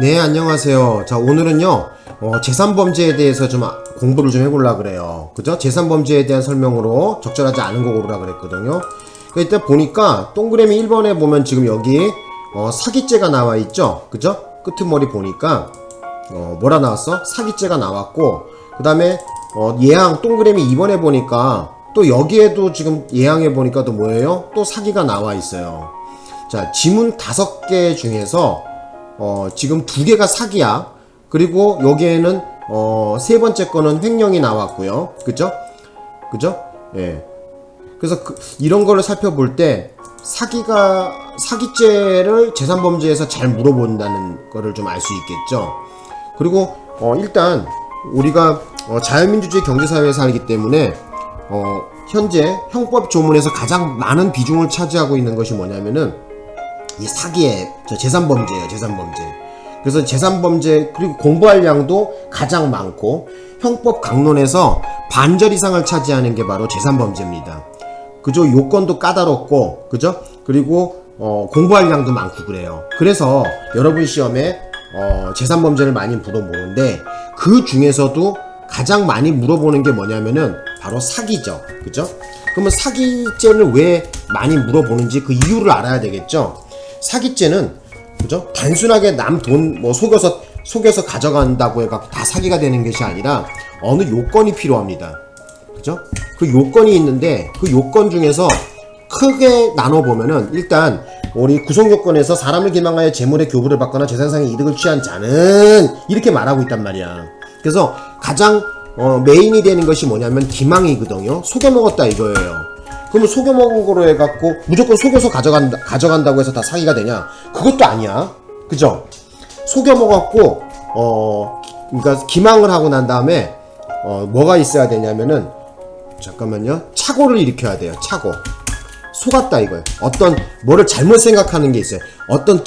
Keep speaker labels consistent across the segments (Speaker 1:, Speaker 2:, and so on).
Speaker 1: 네, 안녕하세요. 자, 오늘은요, 재산범죄에 대해서 좀 공부를 좀 해보려고 그래요. 그죠? 재산범죄에 대한 설명으로 적절하지 않은 거 고르라 그랬거든요. 일단 보니까, 동그라미 1번에 보면 지금 여기, 사기죄가 나와 있죠? 그죠? 끄트머리 보니까, 뭐라 나왔어? 사기죄가 나왔고, 그 다음에, 예항, 동그라미 2번에 보니까, 또 여기에도 지금 예항에 보니까 또 뭐예요? 또 사기가 나와 있어요. 자, 지문 5개 중에서, 지금 2개가 사기야. 그리고 여기에는, 세 번째 거는 횡령이 나왔고요. 그죠? 그죠? 예. 그래서 이런 거를 살펴볼 때, 사기죄를 재산범죄에서 잘 물어본다는 거를 좀 알 수 있겠죠. 그리고, 일단, 우리가, 자유민주주의 경제사회에 살기 때문에, 현재 형법 조문에서 가장 많은 비중을 차지하고 있는 것이 뭐냐면은, 이 사기의 재산범죄예요. 재산범죄. 그래서 재산범죄 그리고 공부할 양도 가장 많고 형법 강론에서 반절 이상을 차지하는 게 바로 재산범죄입니다. 그죠? 요건도 까다롭고 그죠? 그리고 공부할 양도 많고 그래요. 그래서 여러분 시험에 재산범죄를 많이 물어보는데 그 중에서도 가장 많이 물어보는 게 뭐냐면은 바로 사기죠. 그죠? 그러면 사기죄를 왜 많이 물어보는지 그 이유를 알아야 되겠죠? 사기죄는 그죠? 단순하게 남 돈 뭐 속여서 가져간다고 해갖고 다 사기가 되는 것이 아니라 어느 요건이 필요합니다. 그죠? 그 요건이 있는데 그 요건 중에서 크게 나눠 보면은 일단 우리 구성 요건에서 사람을 기망하여 재물의 교부를 받거나 재산상의 이득을 취한 자는 이렇게 말하고 있단 말이야. 그래서 가장 메인이 되는 것이 뭐냐면 기망이거든요. 속여먹었다 이거예요. 그러면 속여먹은 거로 해갖고 무조건 속여서 가져간다고 해서 다 사기가 되냐? 그것도 아니야. 그죠? 속여먹었고 그러니까 기망을 하고 난 다음에 뭐가 있어야 되냐면은 잠깐만요. 착오를 일으켜야 돼요. 착오. 속았다 이거예요. 어떤 뭐를 잘못 생각하는 게 있어요. 어떤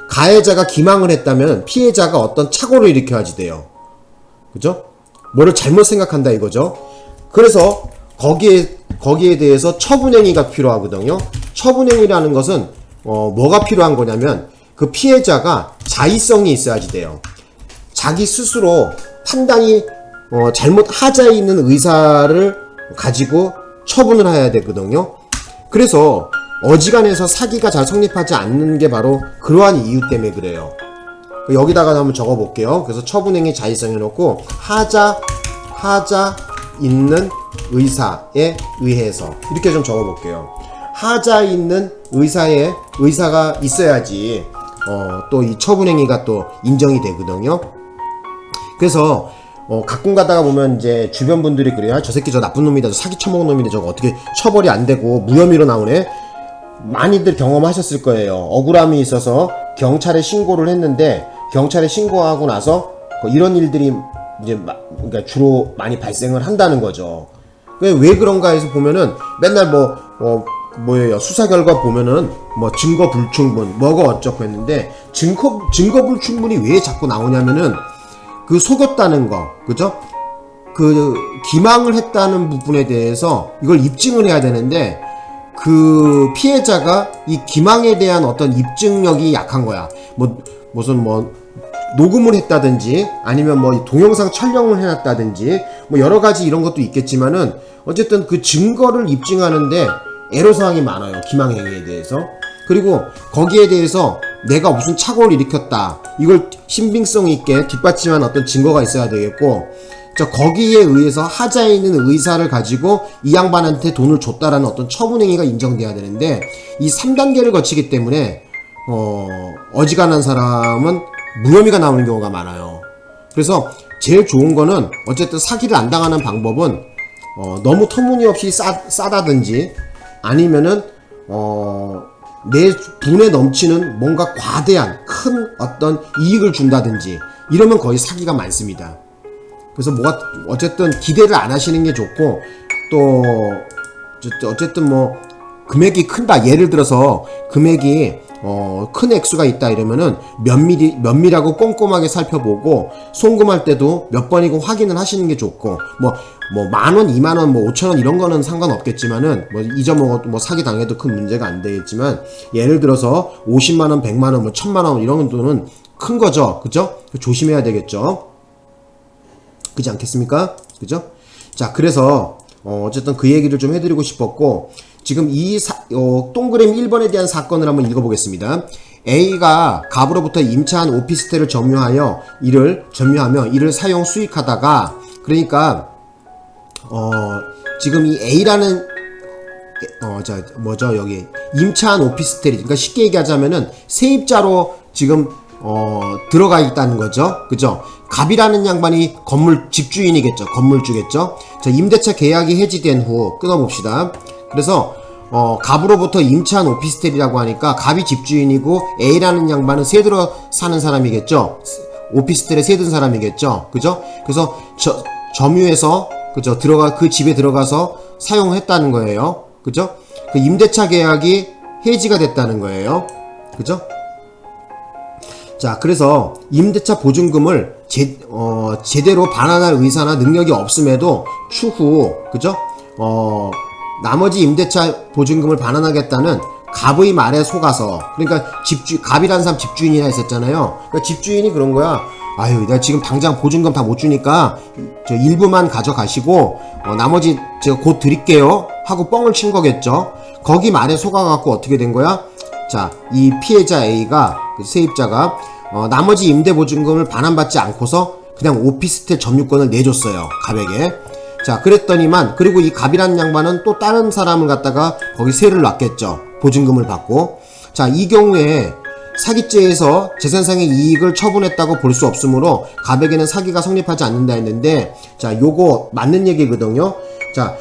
Speaker 1: 가해자가 기망을 했다면 피해자가 어떤 착오를 일으켜야지 돼요. 그죠? 뭐를 잘못 생각한다 이거죠. 그래서 거기에 대해서 처분행위가 필요하거든요. 처분행위라는 것은 뭐가 필요한 거냐면 그 피해자가 자의성이 있어야지 돼요. 자기 스스로 판단이 잘못 하자에 있는 의사를 가지고 처분을 해야 되거든요. 그래서 어지간해서 사기가 잘 성립하지 않는 게 바로 그러한 이유 때문에 그래요. 여기다가 한번 적어 볼게요. 그래서 처분행위 자의성에 놓고 하자 있는 의사에 의해서 이렇게 좀 적어 볼게요. 하자 있는 의사가 있어야지 또 이 처분행위가 또 인정이 되거든요. 그래서 가끔 가다가 보면 이제 주변 분들이 그래요. 저 새끼 저 나쁜 놈이다. 저 사기 쳐먹은 놈인데 저거 어떻게 처벌이 안 되고 무혐의로 나오네. 많이들 경험하셨을 거예요. 억울함이 있어서 경찰에 신고를 했는데 경찰에 신고하고 나서 이런 일들이 이제 그러니까 주로 많이 발생을 한다는 거죠. 왜 그런가 해서 보면은 맨날 뭐예요 수사 결과 보면은 뭐 증거 불충분 뭐가 어쩌고 했는데 증거 불충분이 왜 자꾸 나오냐면은 그 속였다는 거 그죠? 그 기망을 했다는 부분에 대해서 이걸 입증을 해야 되는데 그 피해자가 이 기망에 대한 어떤 입증력이 약한 거야. 무슨 녹음을 했다든지 아니면 동영상 촬영을 해놨다든지 여러 가지 이런 것도 있겠지만은 어쨌든 그 증거를 입증하는데 애로사항이 많아요. 기망행위에 대해서. 그리고 거기에 대해서 내가 무슨 착오를 일으켰다. 이걸 신빙성 있게 뒷받침한 어떤 증거가 있어야 되겠고 거기에 의해서 하자에 있는 의사를 가지고 이 양반한테 돈을 줬다라는 어떤 처분행위가 인정돼야 되는데 이 3단계를 거치기 때문에 어지간한 사람은 무혐의가 나오는 경우가 많아요. 그래서 제일 좋은 거는 어쨌든 사기를 안 당하는 방법은 너무 터무니없이 싸다든지 아니면은 내 분에 넘치는 뭔가 과대한 큰 어떤 이익을 준다든지 이러면 거의 사기가 많습니다. 그래서 어쨌든 기대를 안 하시는 게 좋고 또 어쨌든 금액이 큰다. 예를 들어서 금액이 큰 액수가 있다 이러면은 면밀하고 꼼꼼하게 살펴보고 송금할 때도 몇 번이고 확인을 하시는 게 좋고 만원, 2만원, 5천원 이런 거는 상관없겠지만은 잊어먹어도 사기 당해도 큰 문제가 안 되겠지만 예를 들어서 50만원, 100만원, 1000만원 이런 돈은 큰 거죠. 그죠? 조심해야 되겠죠. 그지 않겠습니까? 그죠? 자, 그래서 어쨌든 그 얘기를 좀 해드리고 싶었고, 지금 이 동그라미 1번에 대한 사건을 한번 읽어보겠습니다. A가 갑으로부터 임차한 오피스텔을 점유하며 이를 사용 수익하다가, 그러니까 지금 이 A라는 여기 임차한 오피스텔이, 그러니까 쉽게 얘기하자면은 세입자로 지금 들어가 있다는 거죠. 그죠? 갑이라는 양반이 집주인이겠죠. 건물주겠죠. 자, 임대차 계약이 해지된 후 끊어봅시다. 그래서 갑으로부터 임차한 오피스텔이라고 하니까 갑이 집주인이고 A라는 양반은 새 들어 사는 사람이겠죠. 오피스텔에 새 든 사람이겠죠. 그죠? 그래서 점유해서 그죠? 그 집에 들어가서 사용했다는 거예요. 그죠? 그 임대차 계약이 해지가 됐다는 거예요. 그죠? 자, 그래서 임대차 보증금을 제대로 반환할 의사나 능력이 없음에도 추후, 그죠? 나머지 임대차 보증금을 반환하겠다는 갑의 말에 속아서, 그러니까 갑이라는 사람 집주인이라 했었잖아요. 그러니까 집주인이 그런 거야. 아유, 내가 지금 당장 보증금 다 못 주니까 저 일부만 가져가시고 나머지 제가 곧 드릴게요 하고 뻥을 친 거겠죠. 거기 말에 속아갖고 어떻게 된 거야? 자, 이 피해자 A가, 그 세입자가 나머지 임대보증금을 반환받지 않고서 그냥 오피스텔 점유권을 내줬어요, 갑에게. 자, 그랬더니만, 그리고 이 갑이라는 양반은 또 다른 사람을 갖다가 거기 세를 놨겠죠, 보증금을 받고. 자, 이 경우에 사기죄에서 재산상의 이익을 처분했다고 볼 수 없으므로 갑에게는 사기가 성립하지 않는다 했는데, 자, 요거 맞는 얘기거든요. 자,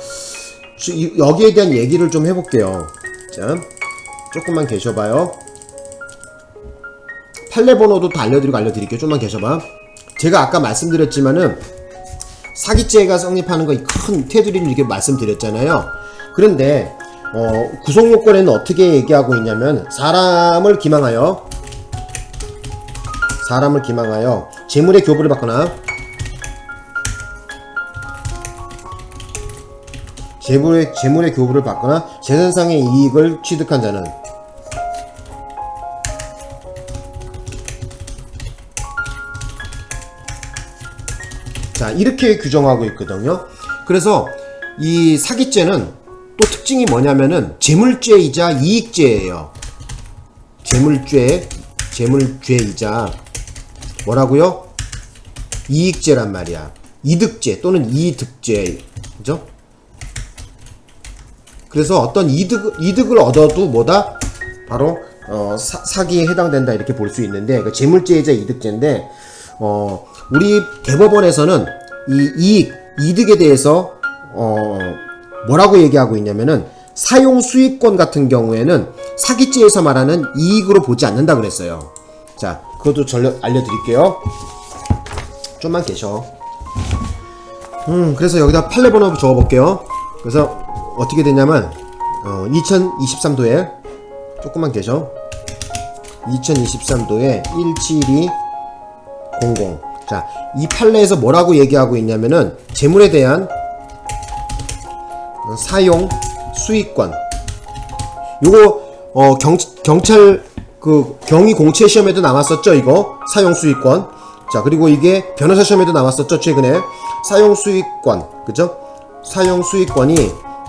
Speaker 1: 여기에 대한 얘기를 좀 해볼게요. 자, 조금만 계셔봐요. 판례 번호도 다 알려드릴게요. 좀만 계셔봐. 제가 아까 말씀드렸지만은 사기죄가 성립하는 거 큰 테두리를 이렇게 말씀드렸잖아요. 그런데 구속요건에는 어떻게 얘기하고 있냐면, 사람을 기망하여 재물의 교부를 받거나 재물의 교부를 받거나 재산상의 이익을 취득한 자는, 자, 이렇게 규정하고 있거든요. 그래서 이 사기죄는 또 특징이 뭐냐면은 재물죄이자 이익죄예요. 재물죄이자 뭐라고요? 이익죄란 말이야. 이득죄 또는 이득죄. 그죠? 그래서 어떤 이득을 얻어도 뭐다? 바로 사기에 해당된다, 이렇게 볼 수 있는데, 그 재물죄이자 이득죄인데, 우리 대법원에서는 이 이득에 대해서 뭐라고 얘기하고 있냐면은, 사용 수익권 같은 경우에는 사기죄에서 말하는 이익으로 보지 않는다 그랬어요. 자, 그것도 알려드릴게요. 좀만 계셔. 그래서 여기다 판례 번호 적어볼게요. 그래서 어떻게 되냐면 2023도에 조금만 계셔. 2023도에 17200. 자, 이 판례에서 뭐라고 얘기하고 있냐면은 재물에 대한 사용 수익권, 요거 경찰 그 경위 공채 시험에도 나왔었죠, 이거 사용 수익권. 자, 그리고 이게 변호사 시험에도 나왔었죠, 최근에. 사용 수익권, 그죠? 사용 수익권이,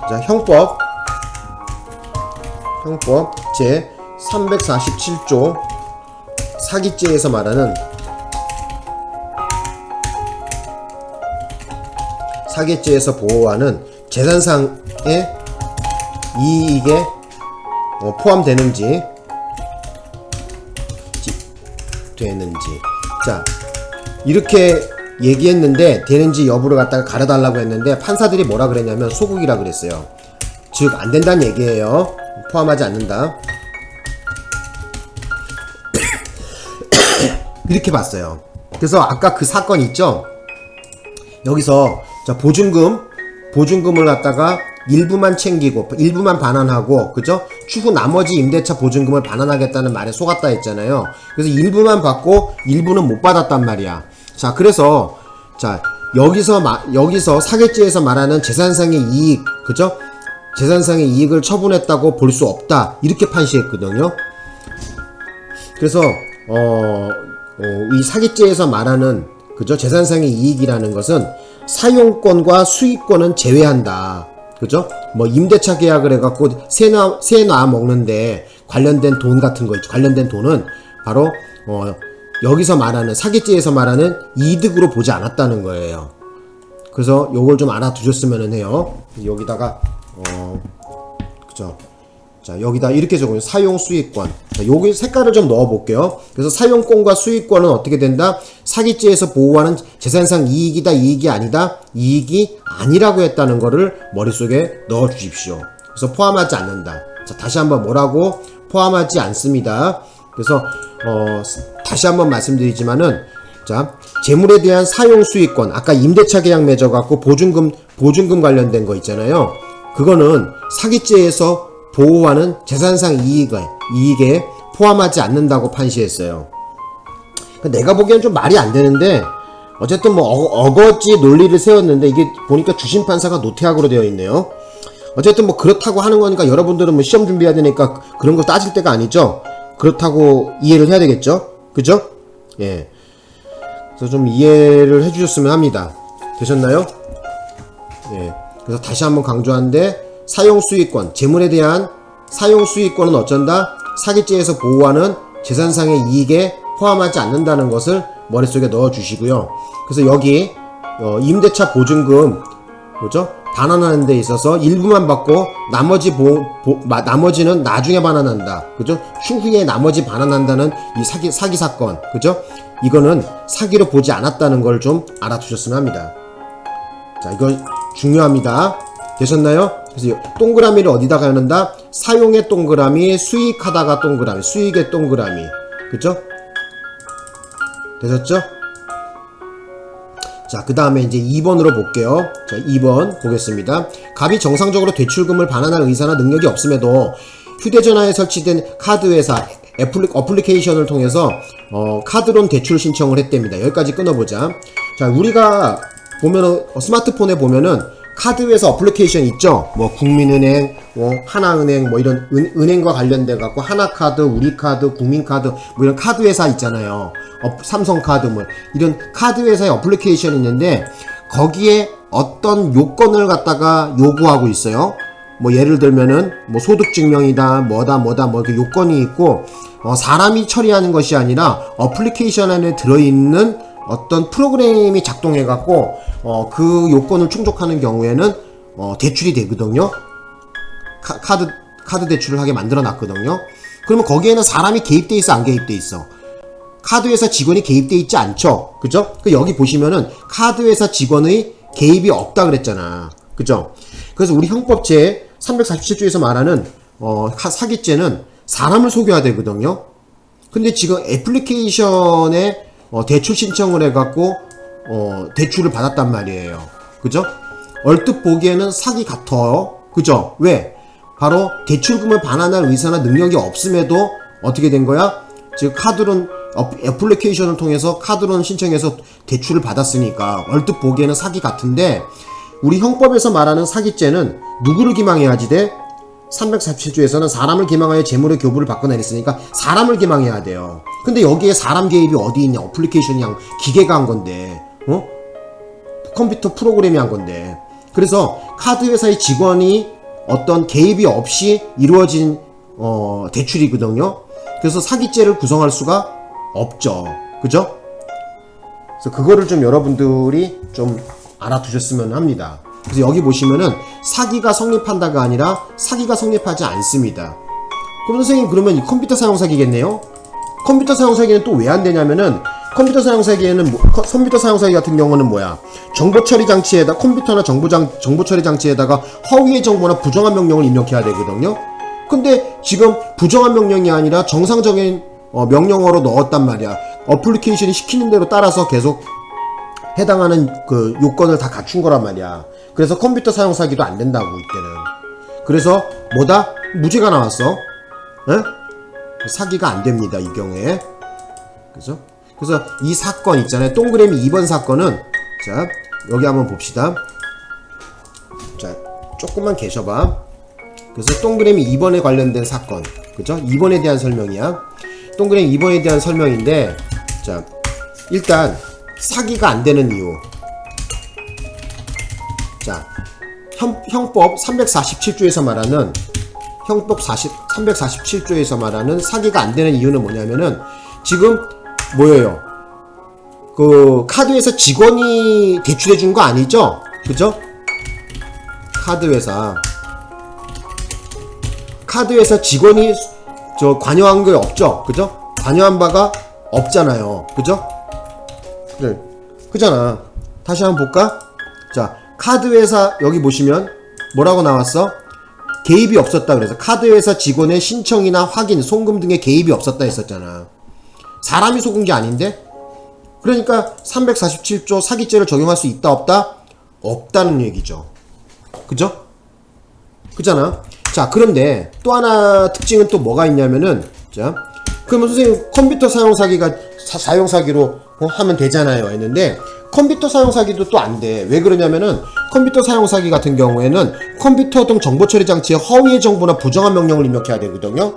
Speaker 1: 자, 형법 제 347조 사기죄에서 말하는 사기죄에서 보호하는 재산상의 이익에 포함되는지 자, 이렇게 얘기했는데 되는지 여부를 갖다가 가려달라고 했는데 판사들이 뭐라 그랬냐면 소극이라 그랬어요. 즉 안 된다는 얘기예요. 포함하지 않는다. 이렇게 봤어요. 그래서 아까 그 사건 있죠? 여기서 자, 보증금을 갖다가 일부만 챙기고 일부만 반환하고, 그죠? 추후 나머지 임대차 보증금을 반환하겠다는 말에 속았다 했잖아요. 그래서 일부만 받고 일부는 못 받았단 말이야. 자, 그래서 자, 여기서 사기죄에서 말하는 재산상의 이익, 그죠? 재산상의 이익을 처분했다고 볼 수 없다, 이렇게 판시했거든요. 그래서 이 사기죄에서 말하는 그죠? 재산상의 이익이라는 것은 사용권과 수익권은 제외한다. 그죠? 뭐 임대차 계약을 해갖고 새 놔 먹는데 관련된 돈 같은 거 있죠. 관련된 돈은 바로 여기서 말하는 사기죄에서 말하는 이득으로 보지 않았다는 거예요. 그래서 요걸 좀 알아두셨으면 해요. 여기다가 그죠? 자, 여기다 이렇게 적어요. 사용 수익권. 자, 여기 색깔을 좀 넣어 볼게요. 그래서 사용권과 수익권은 어떻게 된다? 사기죄에서 보호하는 재산상 이익이다, 이익이 아니다, 이익이 아니라고 했다는 거를 머릿속에 넣어 주십시오. 그래서 포함하지 않는다. 자, 다시 한번 뭐라고? 포함하지 않습니다. 그래서 다시 한번 말씀드리지만은, 자, 재물에 대한 사용 수익권, 아까 임대차 계약 맺어 갖고 보증금 관련된 거 있잖아요. 그거는 사기죄에서 보호하는 재산상 이익에 포함하지 않는다고 판시했어요. 내가 보기엔 좀 말이 안 되는데, 어쨌든 뭐 어거지 논리를 세웠는데, 이게 보니까 주심판사가 노태학으로 되어 있네요. 어쨌든 뭐 그렇다고 하는 거니까 여러분들은 뭐 시험 준비해야 되니까 그런 거 따질 때가 아니죠. 그렇다고 이해를 해야 되겠죠. 그죠? 예. 그래서 좀 이해를 해주셨으면 합니다. 되셨나요? 예. 그래서 다시 한번 강조하는데, 사용수익권, 재물에 대한 사용수익권은 어쩐다? 사기죄에서 보호하는 재산상의 이익에 포함하지 않는다는 것을 머릿속에 넣어주시고요. 그래서 여기 임대차 보증금, 그죠? 반환하는 데 있어서 일부만 받고 나머지는 나중에 반환한다. 그죠? 추후에 나머지 반환한다는 이 사기 사건, 그죠? 이거는 사기로 보지 않았다는 걸 좀 알아두셨으면 합니다. 자, 이거 중요합니다. 되셨나요? 그래서 동그라미를 어디다가 넣는다? 사용의 동그라미, 수익하다가 동그라미, 수익의 동그라미. 그죠? 되셨죠? 자, 그 다음에 이제 2번으로 볼게요. 자, 2번 보겠습니다. 갑이 정상적으로 대출금을 반환할 의사나 능력이 없음에도 휴대전화에 설치된 카드회사 어플리케이션을 통해서 카드론 대출 신청을 했답니다. 여기까지 끊어보자. 자, 우리가 보면은 스마트폰에 보면은 카드회사 어플리케이션 있죠? 뭐 국민은행, 하나은행, 뭐 이런 은행과 관련돼 갖고 하나카드, 우리카드, 국민카드 뭐 이런 카드회사 있잖아요. 삼성카드 뭐 이런 카드회사의 어플리케이션이 있는데 거기에 어떤 요건을 갖다가 요구하고 있어요. 뭐 예를 들면은 뭐 소득증명이다, 뭐다 뭐 이렇게 요건이 있고 사람이 처리하는 것이 아니라 어플리케이션 안에 들어있는 어떤 프로그램이 작동해 갖고 그 요건을 충족하는 경우에는 대출이 되거든요. 카드 대출을 하게 만들어 놨거든요. 그러면 거기에는 사람이 개입돼 있어, 안 개입돼 있어? 카드회사 직원이 개입돼 있지 않죠. 그죠? 여기 보시면은 카드회사 직원의 개입이 없다 그랬잖아. 그죠? 그래서 우리 형법 제 347조에서 말하는 사기죄는 사람을 속여야 되거든요. 근데 지금 애플리케이션에 대출 신청을 해갖고 대출을 받았단 말이에요. 그죠? 얼뜻 보기에는 사기 같아요. 그죠? 왜? 바로 대출금을 반환할 의사나 능력이 없음에도 어떻게 된 거야? 즉 카드론 애플리케이션을 통해서 카드론 신청해서 대출을 받았으니까 얼뜻 보기에는 사기 같은데, 우리 형법에서 말하는 사기죄는 누구를 기망해야지 돼? 347조에서는 사람을 기망하여 재물의 교부를 받거나 이랬으니까 사람을 기망해야 돼요. 근데 여기에 사람 개입이 어디 있냐? 어플리케이션이 그냥 기계가 한 건데, 컴퓨터 프로그램이 한 건데. 그래서 카드회사의 직원이 어떤 개입이 없이 이루어진 대출이거든요. 그래서 사기죄를 구성할 수가 없죠. 그죠? 그래서 그거를 좀 여러분들이 좀 알아두셨으면 합니다. 그래서 여기 보시면은 사기가 성립한다가 아니라 사기가 성립하지 않습니다. 그럼 선생님, 그러면 이 컴퓨터 사용 사기겠네요? 컴퓨터 사용 사기는 또 왜 안 되냐면은, 컴퓨터 사용 사기에는 컴퓨터 사용 사기 같은 경우는 뭐야? 정보 처리 장치에다 컴퓨터나 정보 처리 장치에다가 허위의 정보나 부정한 명령을 입력해야 되거든요. 근데 지금 부정한 명령이 아니라 정상적인 명령어로 넣었단 말이야. 어플리케이션이 시키는 대로 따라서 계속 해당하는 그 요건을 다 갖춘 거란 말이야. 그래서 컴퓨터 사용 사기도 안 된다고 이때는. 그래서 뭐다? 무죄가 나왔어. 에? 사기가 안 됩니다, 이 경우에. 그죠? 그래서 이 사건 있잖아요. 동그라미 2번 사건은, 자, 여기 한번 봅시다. 자, 조금만 계셔봐. 그래서 동그라미 2번에 관련된 사건. 그죠? 2번에 대한 설명이야. 동그라미 2번에 대한 설명인데, 자, 일단 사기가 안 되는 이유. 자, 형법 347조에서 말하는 형법 347조에서 말하는 사기가 안 되는 이유는 뭐냐면은 지금 뭐예요? 그 카드회사 직원이 대출해 준 거 아니죠? 그죠? 카드회사 직원이 저 관여한 게 없죠? 그죠? 관여한 바가 없잖아요. 그죠? 네. 그잖아. 다시 한번 볼까? 자, 카드회사 여기 보시면 뭐라고 나왔어? 개입이 없었다 그래서 카드회사 직원의 신청이나 확인, 송금 등의 개입이 없었다 했었잖아. 사람이 속은 게 아닌데? 그러니까 347조 사기죄를 적용할 수 있다 없다? 없다는 얘기죠. 그죠? 그잖아. 자, 그런데 또 하나 특징은 또 뭐가 있냐면은, 자, 그러면 선생님 컴퓨터 사용 사기가 사용 사기로 하면 되잖아요 했는데, 컴퓨터 사용 사기도 또 안 돼. 왜 그러냐면은 컴퓨터 사용 사기 같은 경우에는 컴퓨터 등 정보 처리 장치에 허위의 정보나 부정한 명령을 입력해야 되거든요.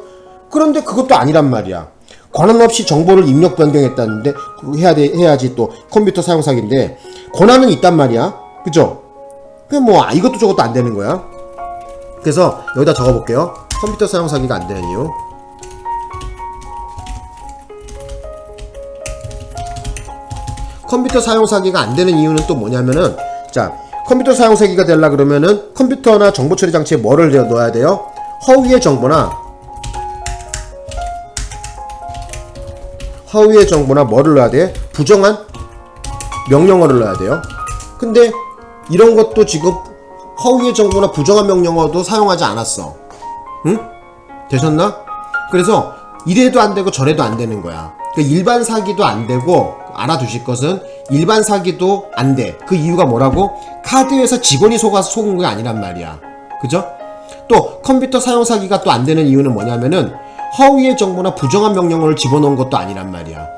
Speaker 1: 그런데 그것도 아니란 말이야. 권한 없이 정보를 입력 변경했다는데 해야지 또 컴퓨터 사용 사기인데 권한은 있단 말이야. 그죠? 그 뭐 이것도 저것도 안 되는 거야. 그래서 여기다 적어볼게요. 컴퓨터 사용 사기가 안 되는 이유. 컴퓨터 사용 사기가 안 되는 이유는 또 뭐냐면은, 자, 컴퓨터 사용 사기가 되려 그러면은 컴퓨터나 정보 처리 장치에 뭐를 넣어야 돼요? 허위의 정보나 뭐를 넣어야 돼? 부정한 명령어를 넣어야 돼요. 근데 이런 것도 지금 허위의 정보나 부정한 명령어도 사용하지 않았어. 응? 되셨나? 그래서 이래도 안 되고 저래도 안 되는 거야. 그러니까 일반 사기도 안 되고, 알아두실 것은 일반 사기도 안 돼. 그 이유가 뭐라고? 카드회사 직원이 속은 게 아니란 말이야. 그죠? 또 컴퓨터 사용 사기가 또 안 되는 이유는 뭐냐면은 허위의 정보나 부정한 명령어를 집어넣은 것도 아니란 말이야.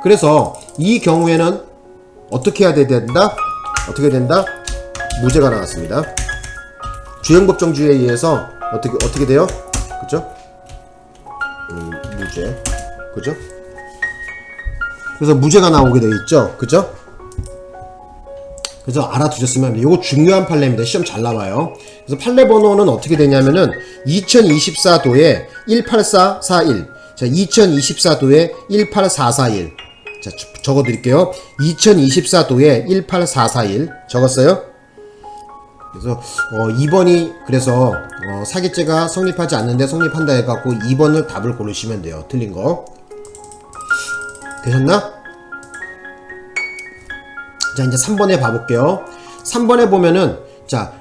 Speaker 1: 그래서 이 경우에는 어떻게 해야 된다? 어떻게 된다? 무죄가 나왔습니다. 주행법정주의에 의해서 어떻게 돼요? 그죠? 무죄. 그죠? 그래서 무죄가 나오게 되어 있죠. 그죠? 그래서 알아두셨으면 합니다. 이거 중요한 판례입니다. 시험 잘 나와요. 그래서 판례 번호는 어떻게 되냐면은 2024도에 18441. 자, 2024도에 18441. 자, 적어드릴게요. 2024도에 18441. 적었어요? 그래서 2번이 그래서 사기죄가 성립하지 않는데 성립한다 해갖고 2번을 답을 고르시면 돼요. 틀린 거. 되셨나? 자, 이제 3번에 봐볼게요. 3번에 보면은, 자,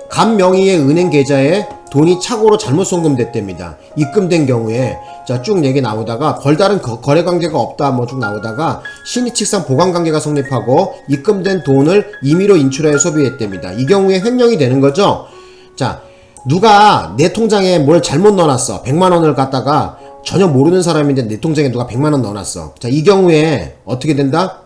Speaker 1: 간 명의의 은행 계좌에 돈이 착오로 잘못 송금됐답니다. 입금된 경우에, 자, 쭉 얘기 나오다가, 별다른 거래 관계가 없다, 뭐 쭉 나오다가, 신의칙상 보관 관계가 성립하고, 입금된 돈을 임의로 인출하여 소비했답니다. 이 경우에 횡령이 되는 거죠? 자, 누가 내 통장에 뭘 잘못 넣어놨어. 100만원을 갖다가, 전혀 모르는 사람인데 내 통장에 누가 100만원 넣어놨어. 자, 이 경우에 어떻게 된다?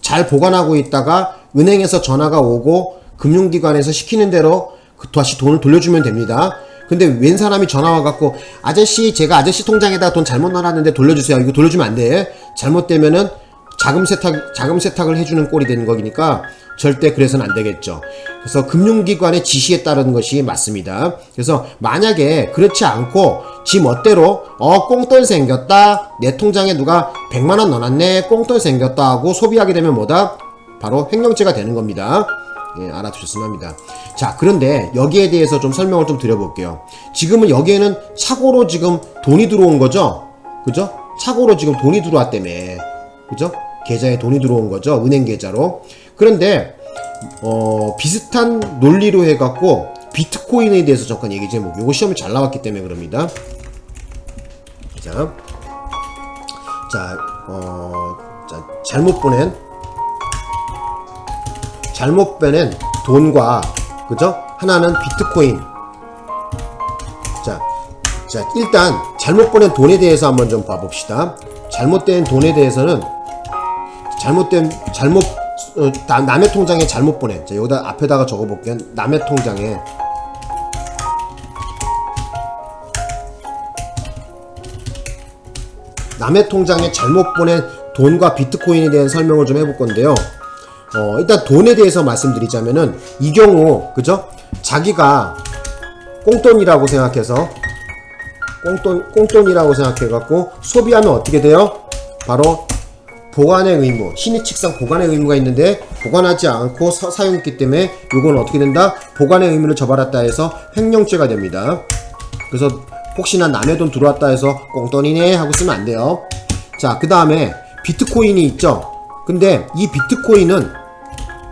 Speaker 1: 잘 보관하고 있다가 은행에서 전화가 오고 금융기관에서 시키는 대로 다시 돈을 돌려주면 됩니다. 근데 웬 사람이 전화 와갖고 아저씨 제가 아저씨 통장에다 돈 잘못 넣어놨는데 돌려주세요. 이거 돌려주면 안 돼. 잘못되면은 자금 세탁을 해주는 꼴이 되는 거니까 절대 그래서는 안 되겠죠. 그래서 금융기관의 지시에 따르는 것이 맞습니다. 그래서 만약에 그렇지 않고 지 멋대로 꽁돈 생겼다, 내 통장에 누가 100만원 넣어놨네, 꽁돈 생겼다 하고 소비하게 되면 뭐다? 바로 횡령죄가 되는 겁니다. 예, 알아두셨으면 합니다. 자, 그런데 여기에 대해서 좀 설명을 좀 드려볼게요. 지금은 여기에는 착오로 지금 돈이 들어온 거죠? 그죠? 착오로 지금 돈이 들어왔다며. 그죠? 계좌에 돈이 들어온 거죠. 은행 계좌로. 그런데 비슷한 논리로 해갖고 비트코인에 대해서 잠깐 얘기 좀 해볼게요. 이거 시험이 잘 나왔기 때문에 그럽니다. 자, 잘못 보낸 돈과, 그죠? 하나는 비트코인. 자, 일단 잘못 보낸 돈에 대해서 한번 좀 봐봅시다. 잘못된 돈에 대해서는 남의 통장에 잘못 보낸. 자, 여기다 앞에다가 적어볼게요. 남의 통장에 잘못 보낸 돈과 비트코인에 대한 설명을 좀 해볼 건데요. 일단 돈에 대해서 말씀드리자면은 이 경우 그죠? 자기가 꽁돈이라고 생각해서 꽁돈이라고 생각해갖고 소비하면 어떻게 돼요? 바로 보관의 의무, 신의칙상 보관의 의무가 있는데 보관하지 않고 사용했기 때문에 요건 어떻게 된다? 보관의 의무를 저버렸다 해서 횡령죄가 됩니다. 그래서 혹시나 남의 돈 들어왔다 해서 꽁돈이네 하고 쓰면 안 돼요. 자, 그 다음에 비트코인이 있죠. 근데 이 비트코인은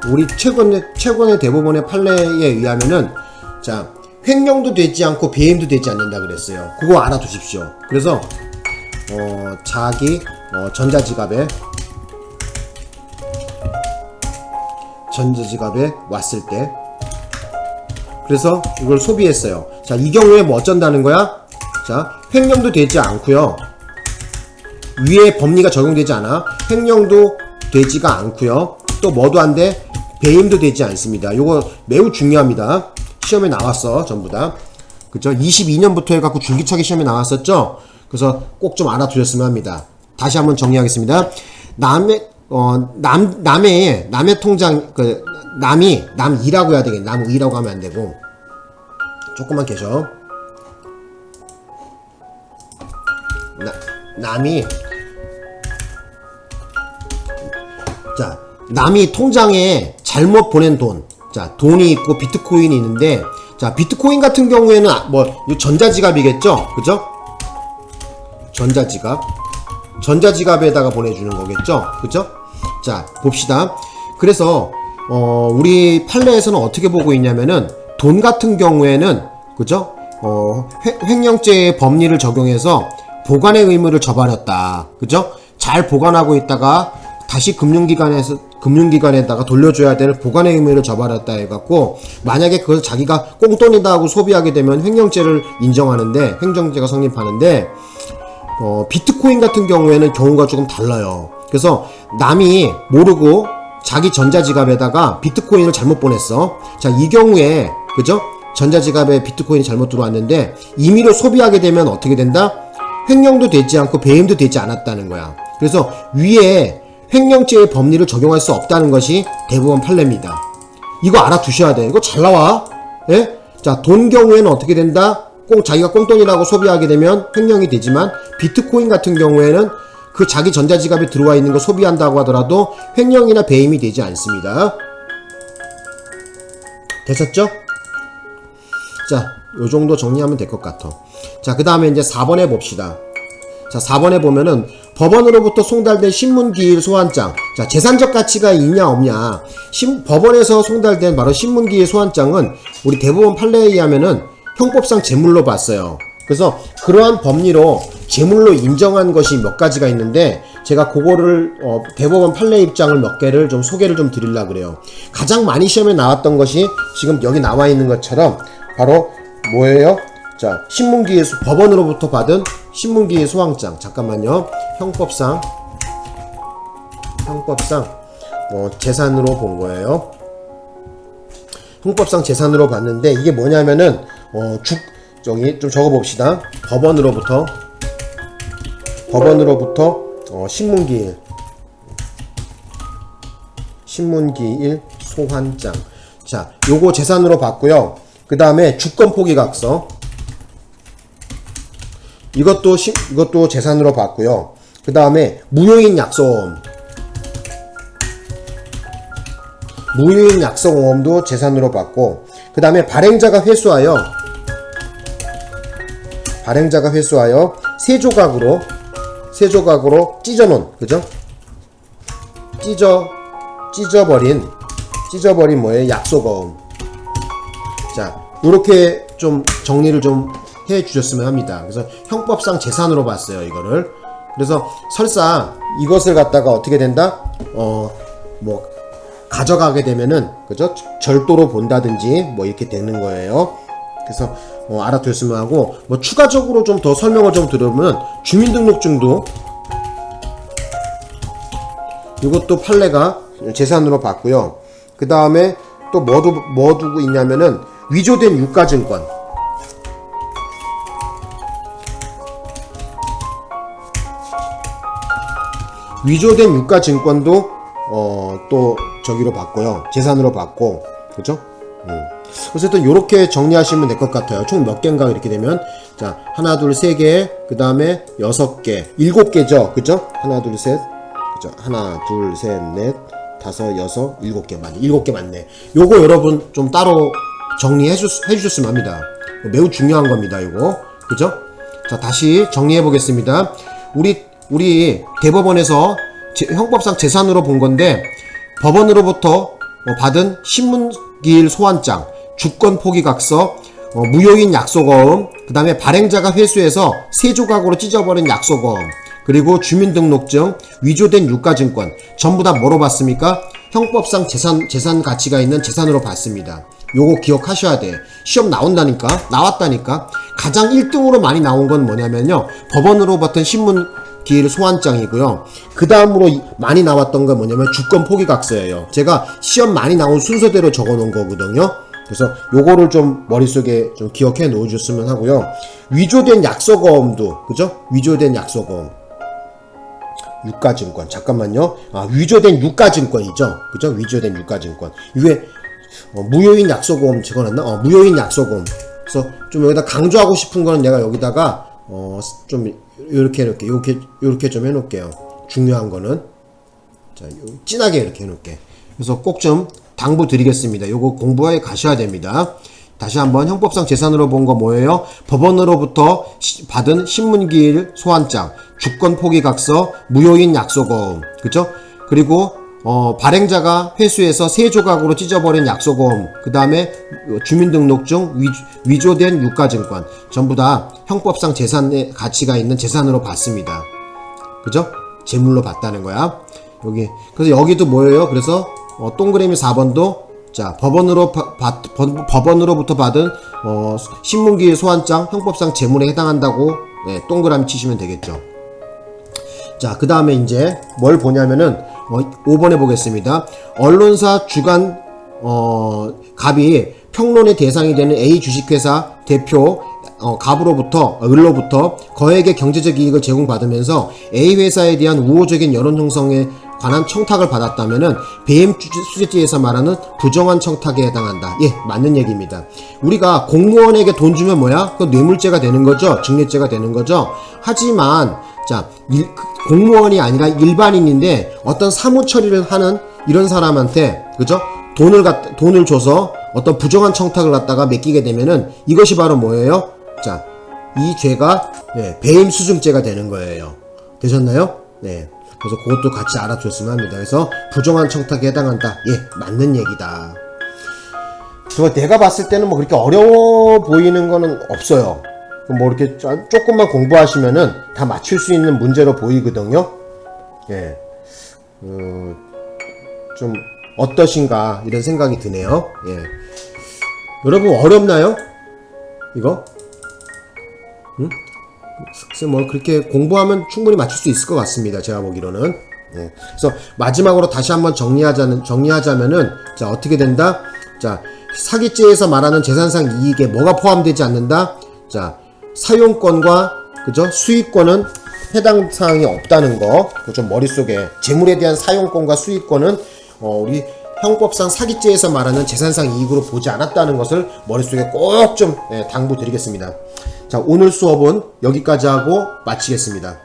Speaker 1: 우리 최근의 대법원의 판례에 의하면은 자, 횡령도 되지 않고 배임도 되지 않는다 그랬어요. 그거 알아두십시오. 그래서 자기 전자지갑에 왔을 때 그래서 이걸 소비했어요. 자, 이 경우에 뭐 어쩐다는 거야? 자, 횡령도 되지 않고요. 위에 법리가 적용되지 않아. 횡령도 되지가 않고요. 또 뭐도 안 돼? 배임도 되지 않습니다. 요거 매우 중요합니다. 시험에 나왔어, 전부 다. 그죠? 22년부터 해갖고 줄기차게 시험에 나왔었죠? 그래서 꼭 좀 알아두셨으면 합니다. 다시 한번 정리하겠습니다. 남의 통장, 남이라고 해야 되겠네. 남의라고 하면 안 되고. 조금만 계셔. 남이 통장에 잘못 보낸 돈. 자, 돈이 있고 비트코인이 있는데, 자, 비트코인 같은 경우에는 전자지갑이겠죠? 그죠? 전자지갑에다가 보내주는 거겠죠? 그죠? 자, 봅시다. 그래서, 우리 판례에서는 어떻게 보고 있냐면은, 돈 같은 경우에는, 그죠? 횡령죄의 법리를 적용해서 보관의 의무를 저버렸다. 그죠? 잘 보관하고 있다가 다시 금융기관에다가 돌려줘야 될 보관의 의무를 저버렸다 해갖고, 만약에 그걸 자기가 꽁돈이다 하고 소비하게 되면 횡령죄를 인정하는데, 횡령죄가 성립하는데, 비트코인 같은 경우에는 경우가 조금 달라요. 그래서 남이 모르고 자기 전자지갑에다가 비트코인을 잘못 보냈어. 자, 이 경우에, 그죠? 전자지갑에 비트코인이 잘못 들어왔는데, 임의로 소비하게 되면 어떻게 된다? 횡령도 되지 않고 배임도 되지 않았다는 거야. 그래서 위에 횡령죄의 법리를 적용할 수 없다는 것이 대법원 판례입니다. 이거 알아두셔야 돼. 이거 잘 나와. 예? 자, 돈 경우에는 어떻게 된다? 꼭 자기가 꽁돈이라고 소비하게 되면 횡령이 되지만, 비트코인 같은 경우에는 그 자기 전자지갑에 들어와 있는 거 소비한다고 하더라도 횡령이나 배임이 되지 않습니다. 되셨죠? 자, 요 정도 정리하면 될 것 같아. 자, 그 다음에 이제 4번에 봅시다. 자, 4번에 보면은 법원으로부터 송달된 신문기일 소환장. 자, 재산적 가치가 있냐 없냐. 법원에서 송달된 바로 신문기일 소환장은 우리 대법원 판례에 의하면은 형법상 재물로 봤어요. 그래서 그러한 법리로 재물로 인정한 것이 몇 가지가 있는데, 제가 그거를 대법원 판례 입장을 몇 개를 좀 소개를 좀 드리려고 그래요. 가장 많이 시험에 나왔던 것이 지금 여기 나와 있는 것처럼 바로 뭐예요? 자, 법원으로부터 받은 신문기일 소환장. 잠깐만요. 형법상 재산으로 본 거예요. 형법상 재산으로 봤는데, 이게 뭐냐면은 저기 좀 적어봅시다. 법원으로부터 신문기일 소환장. 자, 요거 재산으로 봤고요. 그 다음에 주권 포기각서. 이것도 재산으로 봤고요. 그 다음에 무효인 약속오음도 재산으로 봤고, 그 다음에 발행자가 회수하여 세 조각으로 찢어놓은, 그죠? 찢어버린 뭐예요? 약속어음. 자, 요렇게 좀 정리를 좀 해 주셨으면 합니다. 그래서 형법상 재산으로 봤어요, 이거를. 그래서 설사 이것을 갖다가 어떻게 된다? 가져가게 되면은, 그죠? 절도로 본다든지 뭐 이렇게 되는 거예요. 그래서 알아두셨으면 하고, 추가적으로 좀 더 설명을 좀 들으면 주민등록증도 이것도 판례가 재산으로 봤고요. 그 다음에 또 뭐 두고 있냐면은 위조된 유가증권. 위조된 유가증권도 또 저기로 봤고요. 재산으로 봤고, 그죠? 어쨌든 요렇게 정리하시면 될 것 같아요. 총 몇 개인가 이렇게 되면, 자, 하나, 둘, 세 개, 그 다음에 6개, 7개죠, 그죠? 하나, 둘, 셋, 그죠? 하나, 둘, 셋, 넷, 다섯, 여섯, 7개 맞네. 7개 맞네. 요거 여러분 좀 따로 정리해 주셨으면 합니다. 매우 중요한 겁니다, 이거. 그죠? 자, 다시 정리해 보겠습니다. 우리 대법원에서 형법상 재산으로 본 건데, 법원으로부터 받은 신문기일 소환장, 주권 포기각서, 무효인 약속어음, 그 다음에 발행자가 회수해서 세 조각으로 찢어버린 약속어음, 그리고 주민등록증, 위조된 유가증권, 전부 다 뭐로 봤습니까? 형법상 재산 가치가 있는 재산으로 봤습니다. 요거 기억하셔야 돼. 시험 나왔다니까. 가장 1등으로 많이 나온 건 뭐냐면요, 법원으로 받은 신문기일 소환장이고요. 그 다음으로 많이 나왔던 건 뭐냐면 주권 포기각서예요. 제가 시험 많이 나온 순서대로 적어 놓은 거거든요. 그래서 요거를 좀 머릿속에 좀 기억해 놓으셨으면 하고요. 위조된 약속어음도, 그죠? 위조된 약속어음. 유가증권. 잠깐만요. 위조된 유가증권이죠. 그죠? 위조된 유가증권. 이게 무효인 약속어음 적어놨나? 무효인 약속어음. 그래서 좀 여기다 강조하고 싶은 거는 내가 여기다가 좀 요렇게 좀 해놓을게요. 중요한 거는 자, 진하게 이렇게 해놓을게. 그래서 꼭 좀 당부 드리겠습니다. 요거 공부해 가셔야 됩니다. 다시 한번 형법상 재산으로 본 거 뭐예요? 법원으로부터 받은 신문기일 소환장, 주권 포기각서, 무효인 약속어음, 그죠? 그리고 발행자가 회수해서 세 조각으로 찢어버린 약속어음, 그 다음에 주민등록증, 위조된 유가증권, 전부 다 형법상 재산의 가치가 있는 재산으로 봤습니다. 그죠? 재물로 봤다는 거야. 그래서 여기도 뭐예요? 그래서 동그라미 4번도 자, 법원으로부터 받은 신문기일 소환장, 형법상 재물에 해당한다고 동그라미 치시면 되겠죠. 자, 그 다음에 이제 뭘 보냐면은 5번에 보겠습니다. 언론사 주간 갑이 평론의 대상이 되는 A 주식회사 대표 을로부터 거액의 경제적 이익을 제공받으면서 A 회사에 대한 우호적인 여론 형성에 관한 청탁을 받았다면은 배임 수재죄에서 말하는 부정한 청탁에 해당한다. 예, 맞는 얘기입니다. 우리가 공무원에게 돈 주면 뭐야? 그 뇌물죄가 되는 거죠. 직례죄가 되는 거죠. 하지만 자, 공무원이 아니라 일반인인데 어떤 사무 처리를 하는 이런 사람한테, 그죠? 돈을 줘서 어떤 부정한 청탁을 갖다가 맡기게 되면은 이것이 바로 뭐예요? 자, 이 죄가 배임 수증죄가 되는 거예요. 되셨나요? 네. 그래서 그것도 같이 알아줬으면 합니다. 그래서 부정한 청탁에 해당한다. 예, 맞는 얘기다. 내가 봤을 때는 뭐 그렇게 어려워 보이는 거는 없어요. 뭐 이렇게 조금만 공부하시면은 다 맞출 수 있는 문제로 보이거든요. 예, 좀 어떠신가 이런 생각이 드네요. 예, 여러분 어렵나요? 이거? 응? 글쎄 뭐 그렇게 공부하면 충분히 맞출 수 있을 것 같습니다. 제가 보기로는. 예. 그래서 마지막으로 다시 한번 정리하자면은 자, 어떻게 된다? 자, 사기죄에서 말하는 재산상 이익에 뭐가 포함되지 않는다? 자, 사용권과 그죠? 수익권은 해당 사항이 없다는 거. 그거 좀 머릿속에 재물에 대한 사용권과 수익권은 우리 형법상 사기죄에서 말하는 재산상 이익으로 보지 않았다는 것을 머릿속에 꼭 좀 당부 드리겠습니다. 자, 오늘 수업은 여기까지 하고 마치겠습니다.